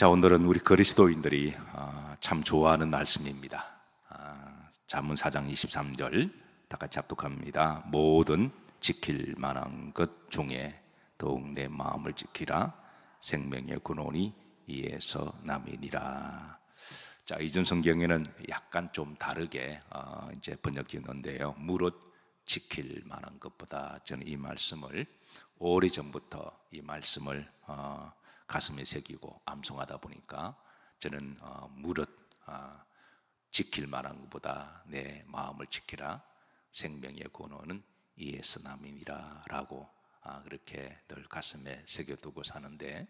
자, 오늘은 우리 그리스도인들이 참 좋아하는 말씀입니다. 잠언 4장 23절 다 같이 합독합니다. 모든 지킬 만한 것 중에 더욱 내 마음을 지키라. 생명의 근원이 이에서 남이니라. 자, 이전 성경에는 약간 좀 다르게 이제 번역되었는데요. 무릇 지킬 만한 것보다 저는 이 말씀을 오래전부터 이 말씀을 가슴에 새기고 암송하다 보니까 저는 무릇 지킬 만한 것보다 내 마음을 지키라. 생명의 근원은 이에서 남이니라 라고 그렇게 늘 가슴에 새겨두고 사는데,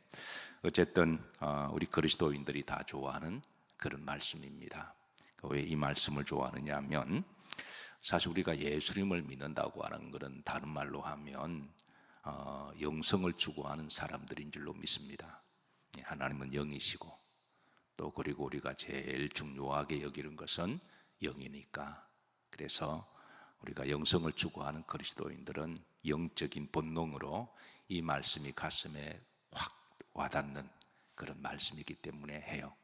어쨌든 우리 그리스도인들이 다 좋아하는 그런 말씀입니다. 왜 이 말씀을 좋아하느냐 하면, 사실 우리가 예수님을 믿는다고 하는 것은 다른 말로 하면 영성을 추구하는 사람들인 줄로 믿습니다. 하나님은 영이시고, 또 그리고 우리가 제일 중요하게 여기는 것은 영이니까, 그래서 우리가 영성을 추구하는 그리스도인들은 영적인 본능으로 이 말씀이 가슴에 확 와닿는 그런 말씀이기 때문에 해요.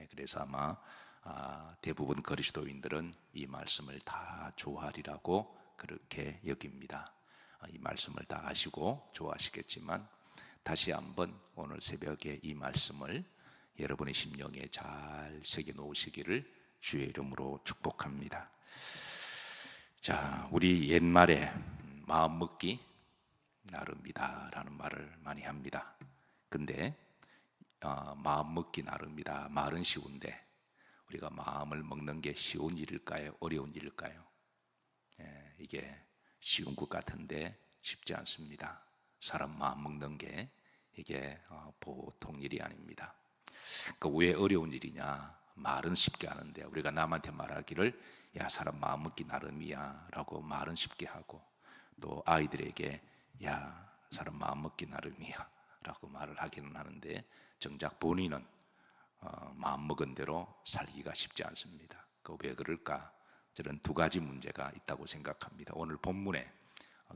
그래서 아마 대부분 그리스도인들은 이 말씀을 다 좋아하리라고 그렇게 여깁니다. 이 말씀을 다 아시고 좋아하시겠지만, 다시 한번 오늘 새벽에 이 말씀을 여러분의 심령에 잘 새겨 놓으시기를 주의 이름으로 축복합니다. 자, 우리 옛말에 마음 먹기 나름이다 라는 말을 많이 합니다. 근데 마음 먹기 나름이다 말은 쉬운데, 우리가 마음을 먹는 게 쉬운 일일까요? 어려운 일일까요? 이게 쉬운 것 같은데 쉽지 않습니다. 사람 마음 먹는 게 이게 보통 일이 아닙니다. 그러니까 왜 어려운 일이냐? 말은 쉽게 하는데, 우리가 남한테 말하기를 야, 사람 마음 먹기 나름이야 라고 말은 쉽게 하고, 또 아이들에게 야, 사람 마음 먹기 나름이야 라고 말을 하기는 하는데, 정작 본인은 마음 먹은 대로 살기가 쉽지 않습니다. 왜 그럴까? 저는 두 가지 문제가 있다고 생각합니다. 오늘 본문에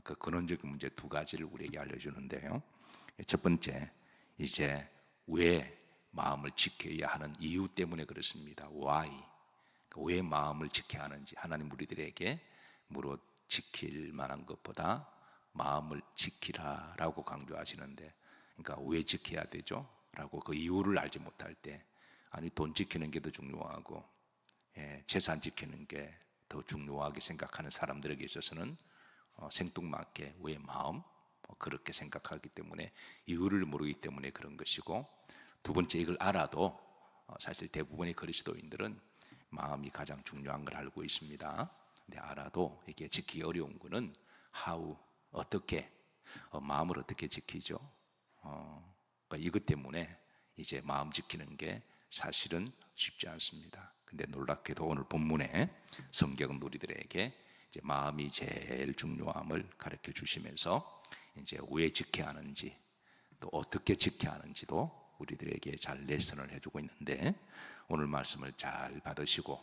그 근원적인 문제 두 가지를 우리에게 알려주는데요. 첫 번째, 이제 왜 마음을 지켜야 하는 이유 때문에 그렇습니다. Why? 왜 마음을 지켜야 하는지, 하나님 우리들에게 무릇 지킬 만한 것보다 마음을 지키라 라고 강조하시는데, 그러니까 왜 지켜야 되죠? 라고 그 이유를 알지 못할 때, 아니 돈 지키는 게 더 중요하고 재산 지키는 게 더 중요하게 생각하는 사람들에게 있어서는 생뚱맞게 왜 마음? 그렇게 생각하기 때문에, 이유를 모르기 때문에 그런 것이고, 두 번째, 이걸 알아도 사실 대부분의 그리스도인들은 마음이 가장 중요한 걸 알고 있습니다. 근데 알아도 이게 지키기 어려운 거는 how, 어떻게, 마음을 어떻게 지키죠? 그러니까 이것 때문에 이제 마음 지키는 게 사실은 쉽지 않습니다. 근데 놀랍게도 오늘 본문에 성경은 우리들에게 이제 마음이 제일 중요함을 가르쳐 주시면서 이제 왜 지켜야 하는지, 또 어떻게 지켜야 하는지도 우리들에게 잘 레슨을 해주고 있는데, 오늘 말씀을 잘 받으시고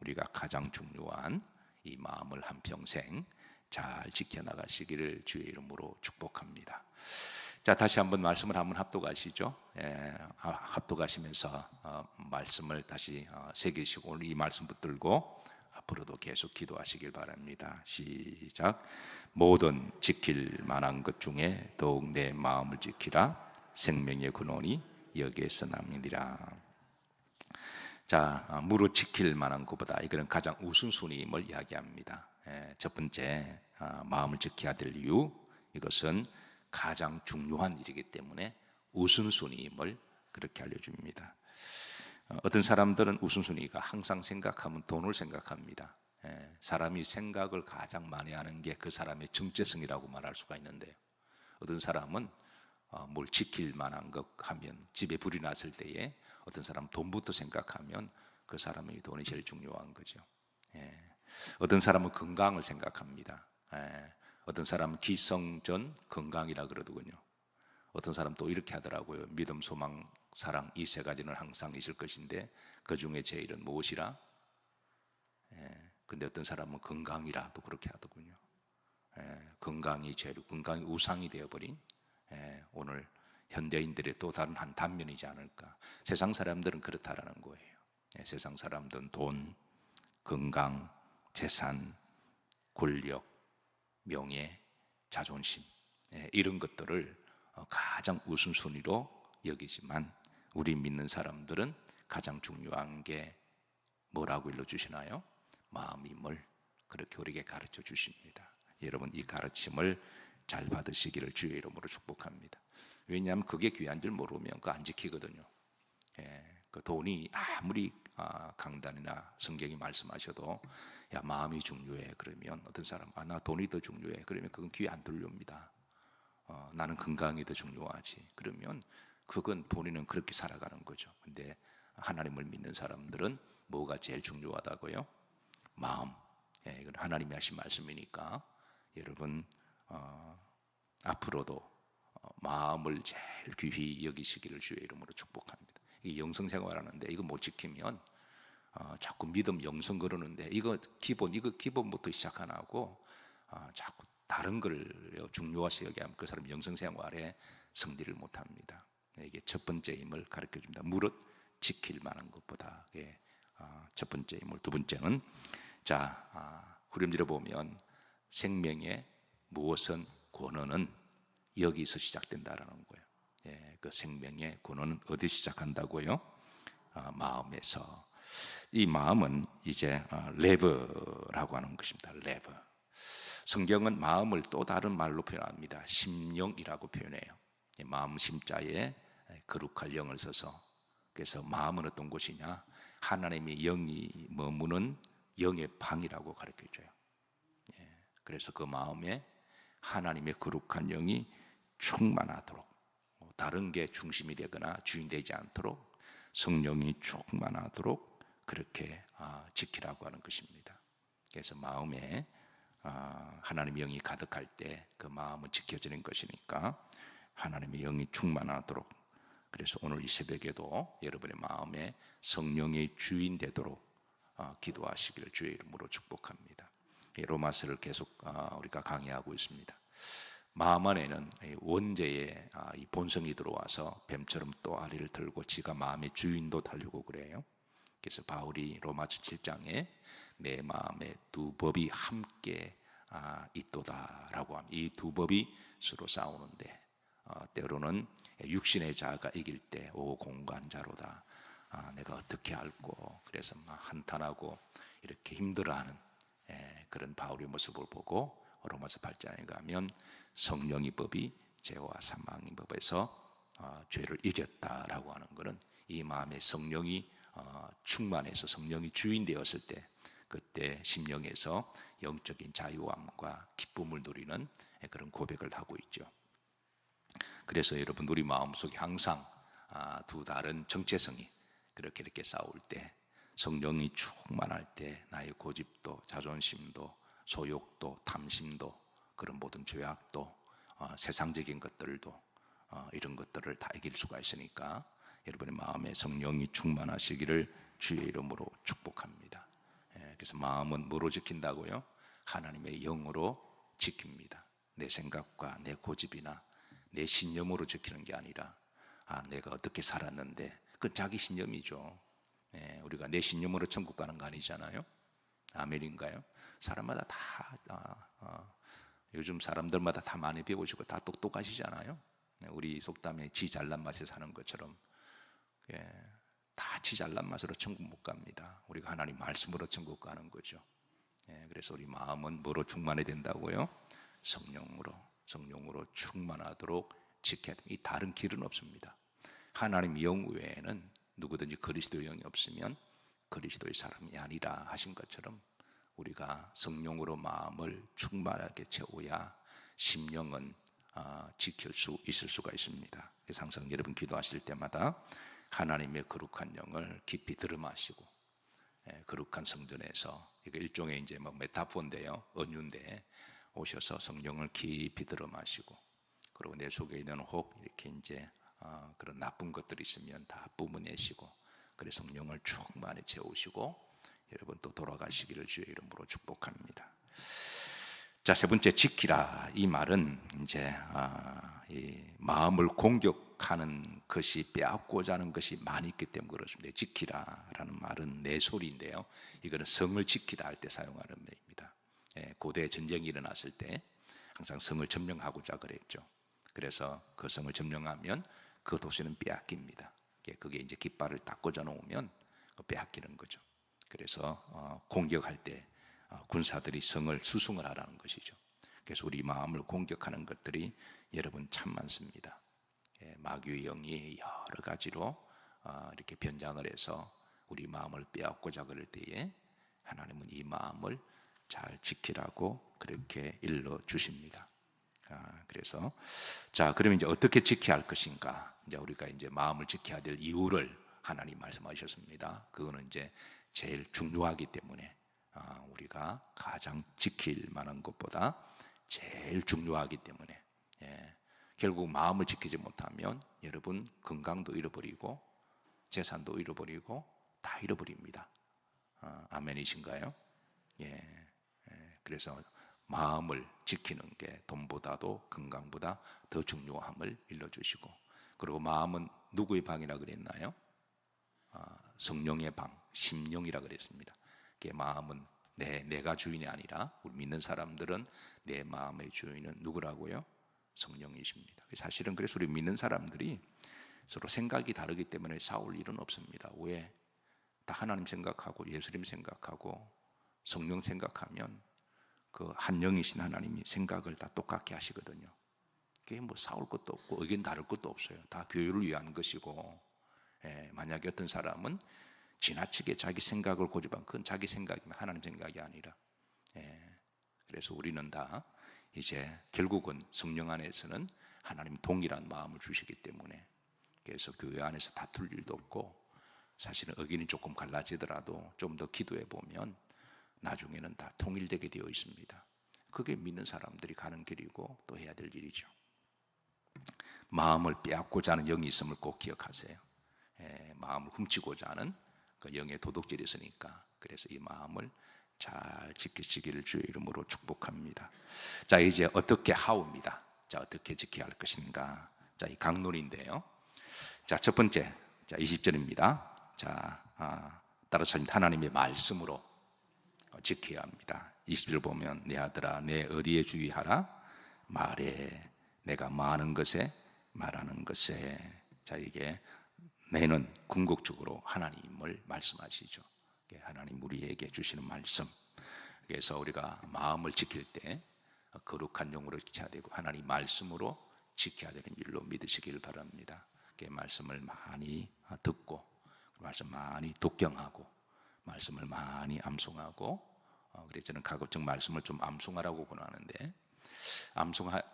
우리가 가장 중요한 이 마음을 한평생 잘 지켜나가시기를 주의 이름으로 축복합니다. 자, 다시 한번 말씀을 한번 합독하시죠. 합독하시면서 말씀을 다시 새기시고, 오늘 이 말씀 붙들고 앞으로도 계속 기도하시길 바랍니다. 시작. 모든 지킬 만한 것 중에 더욱 내 마음을 지키라. 생명의 근원이 여기에서 남이니라. 자, 무릇 지킬 만한 것보다, 이거는 가장 우선순위임을 이야기합니다. 첫 번째, 마음을 지켜야 될 이유, 이것은 가장 중요한 일이기 때문에 우선순위임을 그렇게 알려줍니다. 어떤 사람들은 우선순위가 항상 생각하면 돈을 생각합니다. 사람이 생각을 가장 많이 하는 게 그 사람의 정체성이라고 말할 수가 있는데요. 어떤 사람은 뭘 지킬 만한 것 하면, 집에 불이 났을 때에 어떤 사람은 돈부터 생각하면 그 사람의 돈이 제일 중요한 거죠. 어떤 사람은 건강을 생각합니다. 어떤 사람은 기성전 건강이라 그러더군요. 어떤 사람 또 이렇게 하더라고요. 믿음, 소망, 사랑, 이 세 가지는 항상 있을 것인데 그 중에 제일은 무엇이라? 근데 어떤 사람은 건강이라 또 그렇게 하더군요. 건강이 제일, 건강이 우상이 되어버린 오늘 현대인들의 또 다른 한 단면이지 않을까. 세상 사람들은 그렇다라는 거예요. 세상 사람들은 돈, 건강, 재산, 권력, 명예, 자존심 이런 것들을 가장 우선순위로 여기지만 우리 믿는 사람들은 가장 중요한 게 뭐라고 일러주시나요? 마음임을 그렇게 우리에게 가르쳐 주십니다. 여러분 이 가르침을 잘 받으시기를 주의 이름으로 축복합니다. 왜냐하면 그게 귀한 줄 모르면 그거 안 지키거든요. 그 돈이 아무리 강단이나 성경이 말씀하셔도 야 마음이 중요해 그러면 어떤 사람 나 돈이 더 중요해 그러면 그건 귀에 안 들려옵니다. 나는 건강이 더 중요하지 그러면 그건 본인은 그렇게 살아가는 거죠. 근데 하나님을 믿는 사람들은 뭐가 제일 중요하다고요? 마음. 이건 하나님이 하신 말씀이니까 여러분 앞으로도 마음을 제일 귀히 여기시기를 주의 이름으로 축복합니다. 이 영성생활하는데 이거 못 지키면 자꾸 믿음 영성 그러는데 이거 기본부터 시작 안 하고 자꾸 다른 걸 중요하시 여기하면 그 사람 영성생활에 승리를 못합니다. 이게 첫 번째 힘을 가르쳐 줍니다. 무릇 지킬 만한 것보다 첫 번째 힘을. 두 번째는 후렴지를 보면 생명의 무엇은 권원은 여기서 시작된다라는 거예요. 그 생명의 권원은 어디 시작한다고요? 마음에서. 이 마음은 이제 레버라고 하는 것입니다. 레버. 성경은 마음을 또 다른 말로 표현합니다. 심령이라고 표현해요. 마음 심자에 거룩할 영을 써서 그래서 마음은 어떤 곳이냐? 하나님의 영이 머무는 영의 방이라고 가르쳐줘요. 그래서 그 마음에 하나님의 거룩한 영이 충만하도록 다른 게 중심이 되거나 주인 되지 않도록 성령이 충만하도록 그렇게 지키라고 하는 것입니다. 그래서 마음에 하나님의 영이 가득할 때 그 마음은 지켜지는 것이니까 하나님의 영이 충만하도록 그래서 오늘 이 새벽에도 여러분의 마음에 성령의 주인 되도록 기도하시기를 주의 이름으로 축복합니다. 로마서를 계속 우리가 강의하고 있습니다. 마음 안에는 원죄의 이 본성이 들어와서 뱀처럼 또 아리를 들고 지가 마음의 주인도 달려고 그래요. 그래서 바울이 로마서 7장에 내 마음에 두 법이 함께 있도다라고 합니다. 이 두 법이 서로 싸우는데 때로는 육신의 자가 이길 때 공간자로다. 내가 어떻게 알고 그래서 막 한탄하고 이렇게 힘들어하는 그런 바울의 모습을 보고 로마서 8장에 가면 성령의 법이 죄와 사망의 법에서 죄를 이겼다라고 하는 것은 이 마음에 성령이 충만해서 성령이 주인 되었을 때 그때 심령에서 영적인 자유함과 기쁨을 누리는 그런 고백을 하고 있죠. 그래서 여러분 우리 마음속에 항상 두 다른 정체성이 그렇게 이렇게 싸울 때 성령이 충만할 때 나의 고집도 자존심도 소욕도 탐심도 그런 모든 죄악도 세상적인 것들도 이런 것들을 다 이길 수가 있으니까 여러분의 마음에 성령이 충만하시기를 주의 이름으로 축복합니다. 그래서 마음은 뭐로 지킨다고요? 하나님의 영으로 지킵니다. 내 생각과 내 고집이나 내 신념으로 지키는 게 아니라 내가 어떻게 살았는데 그건 자기 신념이죠. 우리가 내 신념으로 천국 가는 거 아니잖아요. 아멘인가요? 사람마다 다 요즘 사람들마다 다 많이 배우시고 다 똑똑하시잖아요. 우리 속담에 지 잘난 맛에 사는 것처럼 다 지 잘난 맛으로 천국 못 갑니다. 우리가 하나님 말씀으로 천국 가는 거죠. 그래서 우리 마음은 뭐로 충만해야 된다고요? 성령으로 충만하도록 지켜야 됩니다. 이 다른 길은 없습니다. 하나님 영 외에는 누구든지 그리스도 영이 없으면 그리스도의 사람이 아니라 하신 것처럼 우리가 성령으로 마음을 충만하게 채워야 심령은 지킬 수 있을 수가 있습니다. 그래서 항상 여러분 기도하실 때마다 하나님의 거룩한 영을 깊이 들이마시고 거룩한 성전에서 이거 일종의 이제 뭐 메타포인데요, 은유인데 오셔서 성령을 깊이 들이마시고 그리고 내 속에 있는 혹 이렇게 이제 그런 나쁜 것들이 있으면 다 뿜어내시고 그래서 성령을 충만히 채우시고 여러분 또 돌아가시기를 주의 이름으로 축복합니다. 자, 세 번째 지키라. 이 말은 이제 이 마음을 공격하는 것이 빼앗고자 하는 것이 많이 있기 때문에 그렇습니다. 지키라라는 말은 내 소리인데요. 이거는 성을 지키다 할 때 사용하는 말입니다. 고대 전쟁이 일어났을 때 항상 성을 점령하고자 그랬죠. 그래서 그 성을 점령하면 그 도시는 빼앗깁니다. 그게 이제 깃발을 딱 꽂아 놓으면 빼앗기는 거죠. 그래서 공격할 때 군사들이 성을 수송을 하라는 것이죠. 그래서 우리 마음을 공격하는 것들이 여러분 참 많습니다. 마귀의 영이 여러 가지로 이렇게 변장을 해서 우리 마음을 빼앗고자 그럴 때에 하나님은 이 마음을 잘 지키라고 그렇게 일러 주십니다. 그래서 자, 그러면 이제 어떻게 지켜야 할 것인가? 이제 우리가 이제 마음을 지켜야 될 이유를 하나님 말씀하셨습니다. 그거는 이제 제일 중요하기 때문에 우리가 가장 지킬 만한 것보다 제일 중요하기 때문에 결국 마음을 지키지 못하면 여러분 건강도 잃어버리고 재산도 잃어버리고 다 잃어버립니다. 아멘이신가요? 그래서 마음을 지키는 게 돈보다도 건강보다 더 중요함을 일러주시고, 그리고 마음은 누구의 방이라 그랬나요? 성령의 방, 심령이라 그랬습니다. 마음은 내가 주인이 아니라 우리 믿는 사람들은 내 마음의 주인은 누구라고요? 성령이십니다. 사실은 그래서 우리 믿는 사람들이 서로 생각이 다르기 때문에 싸울 일은 없습니다. 왜? 다 하나님 생각하고 예수님 생각하고 성령 생각하면 그 한 영이신 하나님이 생각을 다 똑같게 하시거든요. 그게 뭐 싸울 것도 없고 의견 다를 것도 없어요. 다 교회를 위한 것이고, 만약에 어떤 사람은 지나치게 자기 생각을 고집한, 그건 자기 생각이면 하나님 생각이 아니라, 그래서 우리는 다 이제 결국은 성령 안에서는 하나님 동일한 마음을 주시기 때문에, 그래서 교회 안에서 다툴 일도 없고, 사실은 의견이 조금 갈라지더라도 좀 더 기도해 보면 나중에는 다 통일되게 되어 있습니다. 그게 믿는 사람들이 가는 길이고 또 해야 될 일이죠. 마음을 빼앗고자 하는 영이 있음을 꼭 기억하세요. 마음을 훔치고자 하는 그 영의 도둑질이 있으니까, 그래서 이 마음을 잘 지키시기를 주의 이름으로 축복합니다. 자, 이제 어떻게 하오입니다. 자, 어떻게 지켜야 할 것인가? 자, 이 강론인데요. 자, 첫 번째, 자, 20절입니다. 자, 따라서 하나님의 말씀으로 지켜야 합니다. 20절 보면 내 아들아 내 의리에 주의하라, 말해 내가 많은 것에 말하는 것에. 자, 이게 내는 궁극적으로 하나님을 말씀하시죠. 하나님 우리에게 주시는 말씀. 그래서 우리가 마음을 지킬 때 거룩한 영으로 지켜야 되고 하나님 말씀으로 지켜야 되는 일로 믿으시기를 바랍니다. 말씀을 많이 듣고 말씀 많이 독경하고 말씀을 많이 암송하고, 그래서 저는 가급적 말씀을 좀 암송하라고 권하는데,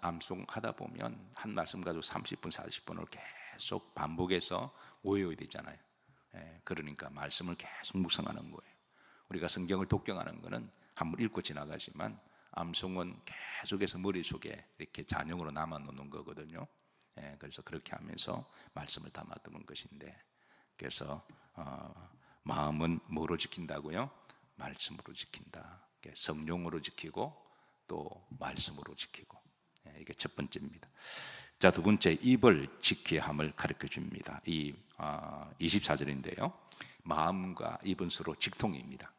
암송하다 보면 한 말씀 가지고 30분 40분을 계속 반복해서 외워야 되잖아요. 그러니까 말씀을 계속 묵상하는 거예요. 우리가 성경을 독경하는 거는 한번 읽고 지나가지만 암송은 계속해서 머릿속에 이렇게 잔영으로 남아놓는 거거든요. 그래서 그렇게 하면서 말씀을 담아두는 것인데, 그래서 마음은 뭐로 지킨다고요? 말씀으로 지킨다. 성령으로 지키고 또 말씀으로 지키고, 이게 첫 번째입니다. 자, 두 번째, 입을 지켜야 함을 가르쳐 줍니다. 이 24절인데요. 마음과 입은 서로 직통입니다.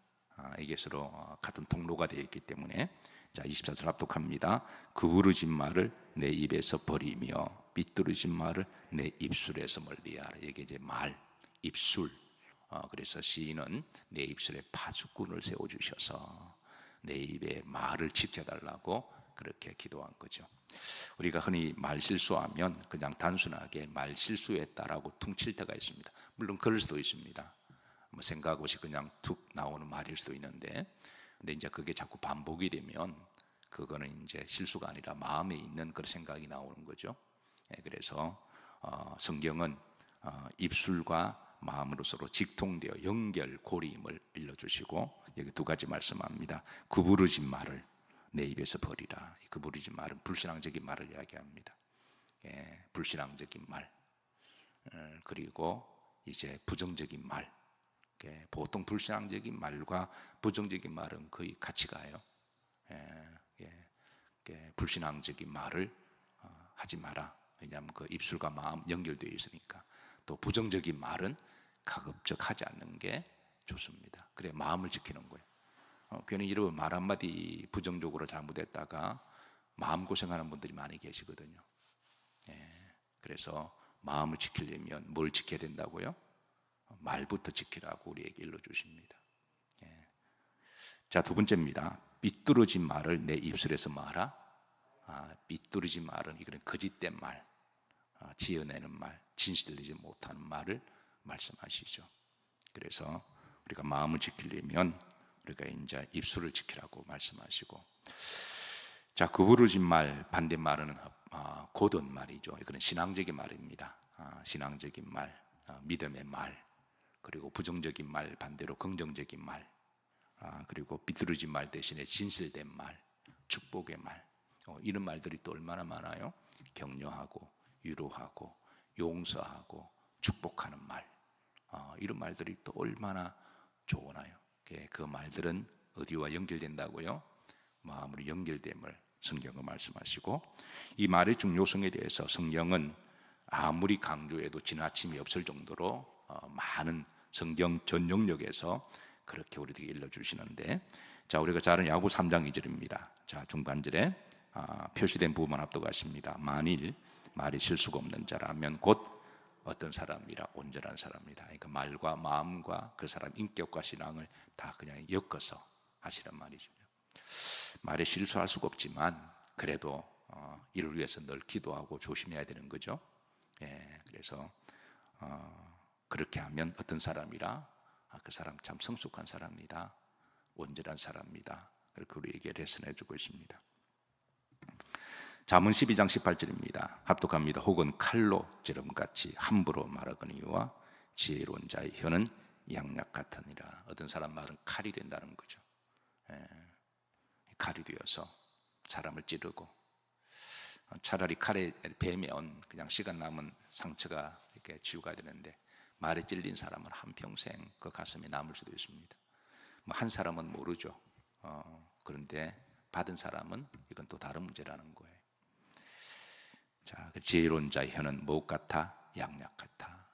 이게 서로 같은 통로가 되어 있기 때문에, 자, 24절 합독합니다. 구부러진 말을 내 입에서 버리며 삐뚤어진 말을 내 입술에서 멀리하라. 이게 이제 말, 입술. 그래서 시인은 내 입술에 파수꾼을 세워주셔서 내 입에 말을 지켜달라고 그렇게 기도한 거죠. 우리가 흔히 말 실수하면 그냥 단순하게 말 실수했다라고 퉁칠 때가 있습니다. 물론 그럴 수도 있습니다. 뭐 생각 없이 그냥 툭 나오는 말일 수도 있는데, 근데 이제 그게 자꾸 반복이 되면 그거는 이제 실수가 아니라 마음에 있는 그런 생각이 나오는 거죠. 그래서 성경은 입술과 마음으로 서로 직통되어 연결 고리임을 일러주시고, 여기 두 가지 말씀합니다. 구부러진 말을 내 입에서 버리라. 구부러진 말은 불신앙적인 말을 이야기합니다. 불신앙적인 말, 그리고 이제 부정적인 말. 보통 불신앙적인 말과 부정적인 말은 거의 같이 가요. 불신앙적인 말을 하지 마라. 왜냐하면 그 입술과 마음 연결되어 있으니까. 또 부정적인 말은 가급적 하지 않는 게 좋습니다. 그래 마음을 지키는 거예요. 괜히 이런 말 한마디 부정적으로 잘못했다가 마음고생하는 분들이 많이 계시거든요. 그래서 마음을 지키려면 뭘 지켜야 된다고요? 말부터 지키라고 우리에게 일러주십니다. 자, 두 번째입니다. 삐뚤어진 말을 내 입술에서 말하. 삐뚤어진 말은 이거는 거짓된 말, 지어내는 말, 진실되지 못하는 말을 말씀하시죠. 그래서 우리가 마음을 지키려면 우리가 이제 입술을 지키라고 말씀하시고, 자, 구부러진 말 반대말은 고든 말이죠. 이거는 신앙적인 말입니다. 신앙적인 말, 믿음의 말, 그리고 부정적인 말 반대로 긍정적인 말, 그리고 삐뚤어진 말 대신에 진실된 말, 축복의 말, 이런 말들이 또 얼마나 많아요. 격려하고 위로하고 용서하고 축복하는 말, 이런 말들이 또 얼마나 좋으나요. 그 말들은 어디와 연결된다고요? 마음으로 연결됨을 성경은 말씀하시고, 이 말의 중요성에 대해서 성경은 아무리 강조해도 지나침이 없을 정도로 많은 성경 전 영역에서 그렇게 우리에게 일러주시는데, 자, 우리가 잘 아는 야고보 3장 2절입니다. 자, 중간절에 표시된 부분만 합독하십니다. 만일 말이 실수가 없는 자라면 곧 어떤 사람이라 온전한 사람이다. 그러니까 말과 마음과 그 사람 인격과 신앙을 다 그냥 엮어서 하시란 말이죠. 말에 실수할 수가 없지만 그래도 이를 위해서 늘 기도하고 조심해야 되는 거죠. 그래서 그렇게 하면 어떤 사람이라 그 사람 참 성숙한 사람이다, 온전한 사람이다, 그렇게 우리에게 레슨해 주고 있습니다. 잠언 12장 18절입니다. 합독합니다. 혹은 칼로 찌름같이 함부로 말하거니와 지혜로운 자의 혀는 양약 같으니라. 어떤 사람 말은 칼이 된다는 거죠. 칼이 되어서 사람을 찌르고, 차라리 칼에 베면 그냥 시간 남은 상처가 이렇게 지우가 되는데, 말에 찔린 사람은 한평생 그 가슴이 남을 수도 있습니다. 한 사람은 모르죠. 그런데 받은 사람은 이건 또 다른 문제라는 거예요. 자, 지혜로운 자의 혀는 목 같아 양약 같아.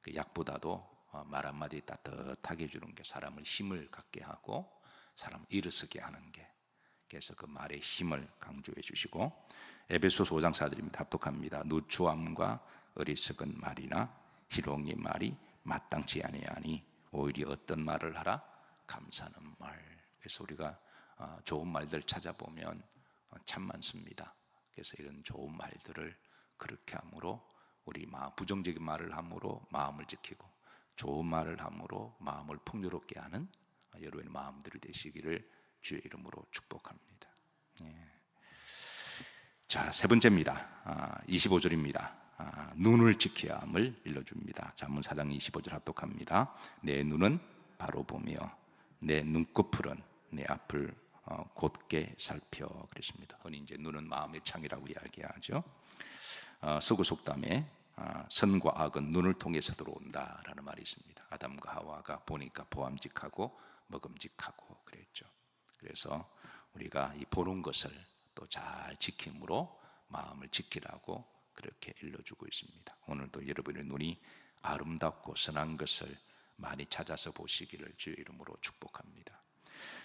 그 약보다도 말 한마디 따뜻하게 해주는 게 사람을 힘을 갖게 하고 사람을 일어서게 하는 게, 그래서 그 말의 힘을 강조해 주시고, 에베소서 5장 4절입니다. 합독합니다. 누추함과 어리석은 말이나 희롱의 말이 마땅치 아니하니 오히려 어떤 말을 하라? 감사하는 말. 그래서 우리가 좋은 말들 찾아보면 참 많습니다. 그래서 이런 좋은 말들을 그렇게 함으로 우리 부정적인 말을 함으로 마음을 지키고, 좋은 말을 함으로 마음을 풍요롭게 하는 여러분의 마음들이 되시기를 주의 이름으로 축복합니다. 자, 세 번째입니다. 25절입니다. 눈을 지켜야 함을 일러줍니다. 잠언 4장 25절 합독합니다. 내 눈은 바로 보며 내 눈꺼풀은 내 앞을 곧게 살펴. 그랬습니다. 흔히 이제 눈은 마음의 창이라고 이야기하죠. 서구 속담에 선과 악은 눈을 통해서 들어온다라는 말이 있습니다. 아담과 하와가 보니까 보암직하고 먹음직하고 그랬죠. 그래서 우리가 이 보는 것을 또 잘 지킴으로 마음을 지키라고 그렇게 일러주고 있습니다. 오늘도 여러분의 눈이 아름답고 선한 것을 많이 찾아서 보시기를 주의 이름으로 축복합니다.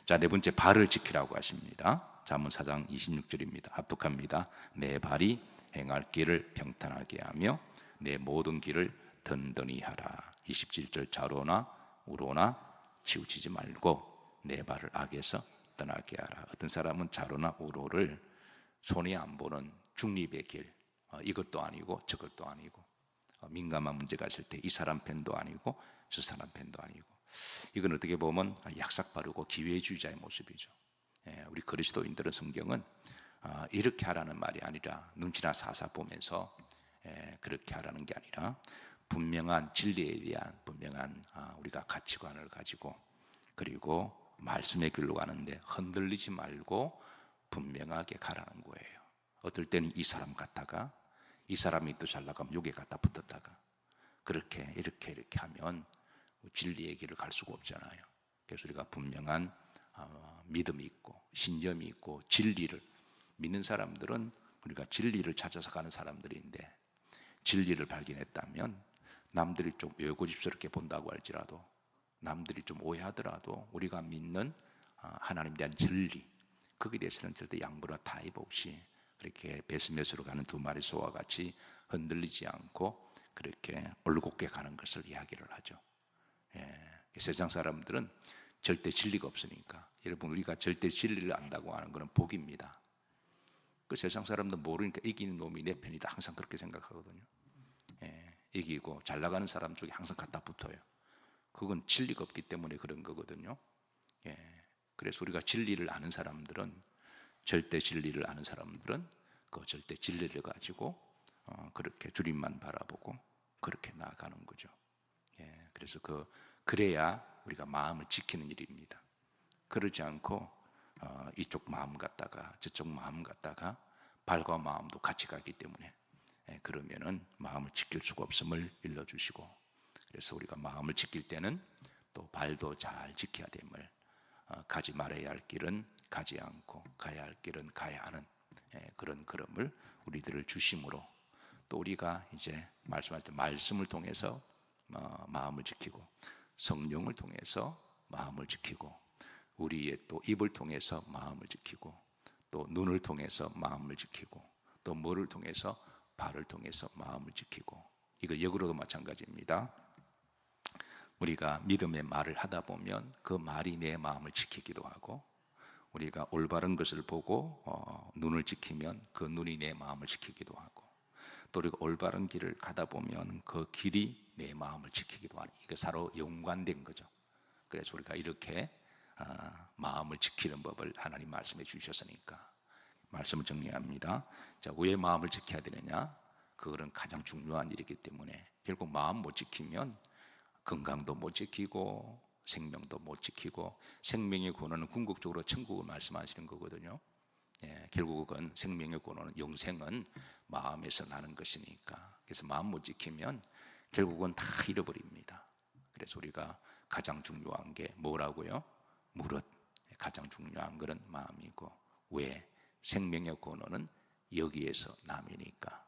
자, 네 번째, 발을 지키라고 하십니다. 잠언 4장 26절입니다. 합독합니다. 내 발이 행할 길을 평탄하게 하며 내 모든 길을 든든히 하라. 27절, 좌로나 우로나 치우치지 말고 내 발을 악에서 떠나게 하라. 어떤 사람은 좌로나 우로를 손이 안 보는 중립의 길, 이것도 아니고 저것도 아니고, 민감한 문제가 있을 때 이 사람 편도 아니고 저 사람 편도 아니고, 이건 어떻게 보면 약삭빠르고 기회주의자의 모습이죠. 우리 그리스도인들은 성경은 이렇게 하라는 말이 아니라 눈치나 사사 보면서 그렇게 하라는 게 아니라 분명한 진리에 대한 분명한 우리가 가치관을 가지고, 그리고 말씀의 길로 가는데 흔들리지 말고 분명하게 가라는 거예요. 어떨 때는 이 사람 갔다가 이 사람이 또 잘 나가면 여기 갖다 붙었다가, 그렇게 이렇게 하면 진리의 길을 갈 수가 없잖아요. 그래서 우리가 분명한 믿음이 있고 신념이 있고 진리를 믿는 사람들은 우리가 진리를 찾아서 가는 사람들인데, 진리를 발견했다면 남들이 좀 외고집스럽게 본다고 할지라도, 남들이 좀 오해하더라도 우리가 믿는 하나님에 대한 진리, 거기에 대해서는 절대 양보나 타협 없이 그렇게 베스메스로 가는 두 마리 소와 같이 흔들리지 않고 그렇게 올곧게 가는 것을 이야기를 하죠. 세상 사람들은 절대 진리가 없으니까, 여러분, 우리가 절대 진리를 안다고 하는 것은 복입니다. 그 세상 사람들 모르니까 이기는 놈이 내 편이다, 항상 그렇게 생각하거든요. 이기고 잘 나가는 사람 쪽에 항상 갖다 붙어요. 그건 진리가 없기 때문에 그런 거거든요. 그래서 우리가 진리를 아는 사람들은, 절대 진리를 아는 사람들은 그 절대 진리를 가지고 그렇게 주님만 바라보고 그렇게 나아가는 거죠. 그래서 그래야 우리가 마음을 지키는 일입니다. 그러지 않고 이쪽 마음 갖다가 저쪽 마음 갖다가 발과 마음도 같이 가기 때문에 그러면은 마음을 지킬 수가 없음을 일러주시고, 그래서 우리가 마음을 지킬 때는 또 발도 잘 지켜야 됨을, 가지 말아야 할 길은 가지 않고 가야 할 길은 가야 하는 그런 걸음을 우리들을 주심으로, 또 우리가 이제 말씀할 때 말씀을 통해서 마음을 지키고, 성령을 통해서 마음을 지키고, 우리의 또 입을 통해서 마음을 지키고, 또 눈을 통해서 마음을 지키고, 또 머리를 통해서 발을 통해서 마음을 지키고, 이거 역으로도 마찬가지입니다. 우리가 믿음의 말을 하다 보면 그 말이 내 마음을 지키기도 하고, 우리가 올바른 것을 보고 눈을 지키면 그 눈이 내 마음을 지키기도 하고, 또 우리가 올바른 길을 가다 보면 그 길이 내 마음을 지키기도 하는, 이게 서로 연관된 거죠. 그래서 우리가 이렇게 마음을 지키는 법을 하나님 말씀해 주셨으니까 말씀을 정리합니다. 자, 왜 마음을 지켜야 되느냐? 그거는 가장 중요한 일이기 때문에, 결국 마음 못 지키면 건강도 못 지키고 생명도 못 지키고, 생명의 근원은 궁극적으로 천국을 말씀하시는 거거든요. 결국은 생명의 근원은, 영생은 마음에서 나는 것이니까. 그래서 마음 못 지키면 결국은 다 잃어버립니다. 그래서 우리가 가장 중요한 게 뭐라고요? 무릇 가장 중요한 것은 마음이고, 왜? 생명의 근원은 여기에서 남이니까.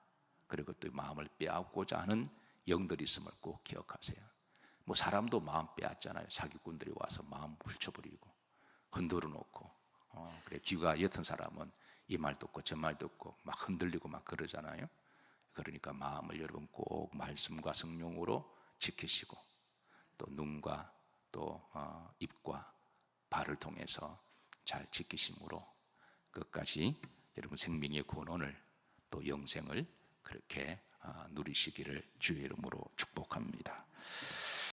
그리고 또 마음을 빼앗고자 하는 영들이 있음을 꼭 기억하세요. 뭐 사람도 마음 빼앗잖아요. 사기꾼들이 와서 마음 훔쳐버리고 흔들어 놓고, 그래, 귀가 옅은 사람은 이 말 듣고 저 말 듣고 막 흔들리고 막 그러잖아요. 그러니까 마음을 여러분 꼭 말씀과 성령으로 지키시고, 또 눈과 또 입과 발을 통해서 잘 지키심으로 끝까지 여러분 생명의 근원을, 또 영생을 그렇게 누리시기를 주의 이름으로 축복합니다.